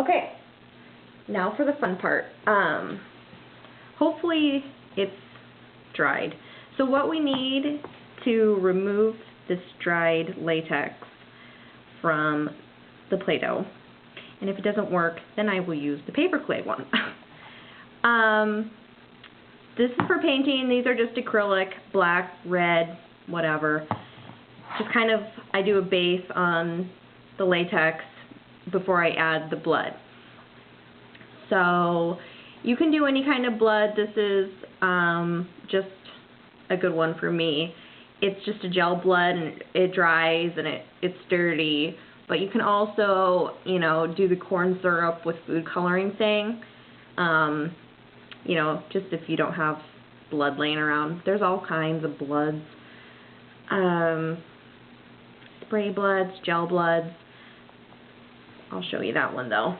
Okay, now for the fun part. Hopefully it's dried. So what we need to remove this dried latex from the Play-Doh, and if it doesn't work, then I will use the paper clay one. This is for painting. These are just acrylic, black, red, whatever. Just kind of, I do a base on the latex before I add the blood. So you can do any kind of blood. This is just a good one for me. It's just a gel blood, and it dries, and it's sturdy. But you can also, you know, do the corn syrup with food coloring thing. You know, just if you don't have blood laying around. There's all kinds of bloods. Spray bloods, gel bloods. I'll show you that one though.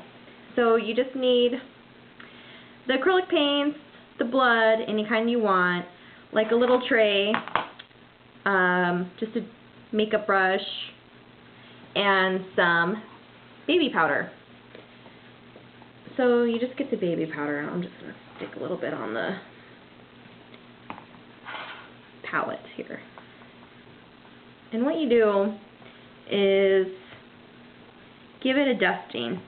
So you just need the acrylic paints, the blood, any kind you want, like a little tray, just a makeup brush, and some baby powder. So you just get the baby powder, and I'm just going to stick a little bit on the palette here. And what you do is give it a dusting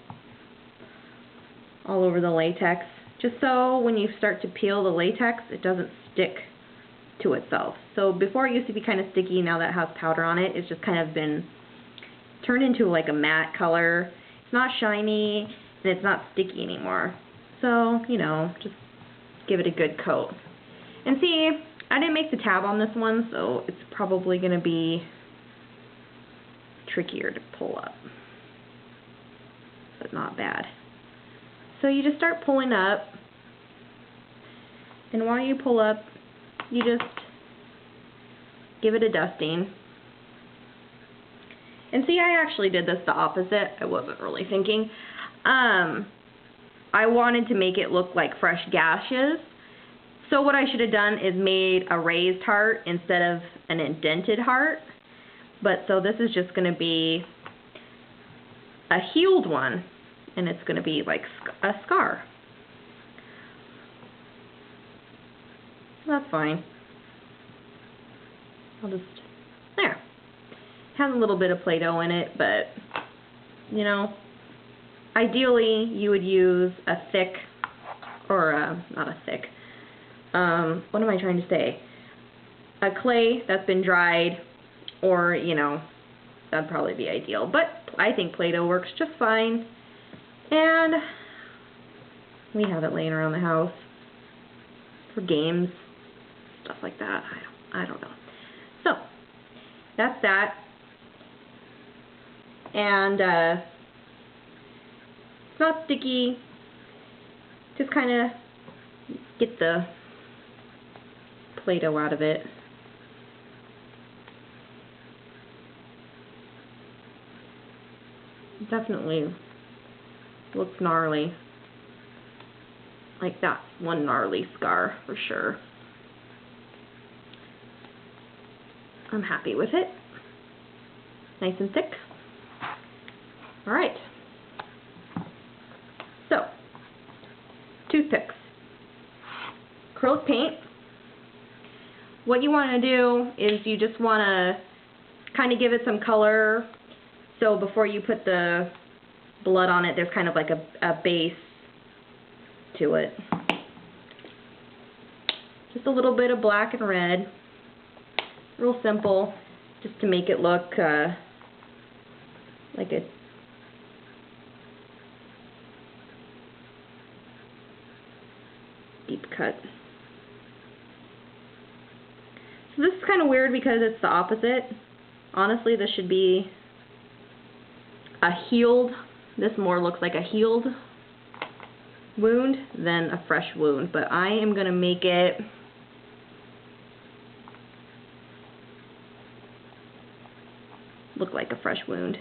all over the latex, just so when you start to peel the latex, it doesn't stick to itself. So before it used to be kind of sticky, now that it has powder on it, it's just kind of been turned into like a matte color. It's not shiny, and it's not sticky anymore. So, you know, just give it a good coat. And see, I didn't make the tab on this one, so it's probably going to be trickier to pull up, but not bad. So you just start pulling up, and while you pull up, you just give it a dusting. And see, I actually did this the opposite. I wasn't really thinking. I wanted to make it look like fresh gashes. So what I should have done is made a raised heart instead of an indented heart. But so this is just going to be a healed one, and it's going to be like a scar. That's fine. I'll just, there. Has a little bit of Play-Doh in it, but, you know, ideally you would use a thick, or not a thick, what am I trying to say? A clay that's been dried, or, you know, that'd probably be ideal. But I think Play-Doh works just fine. And we have it laying around the house for games, stuff like that. I don't know. So that's that. And it's not sticky. Just kind of get the Play-Doh out of it. Definitely looks gnarly. Like that's one gnarly scar for sure. I'm happy with it. Nice and thick. Alright. So, toothpicks. Acrylic paint. What you want to do is you just want to kind of give it some color. So before you put the blood on it, there's kind of like a base to it. Just a little bit of black and red. Real simple, just to make it look like a deep cut. So this is kind of weird because it's the opposite. Honestly, this should be a healed, this more looks like a healed wound than a fresh wound, but I am going to make it look like a fresh wound.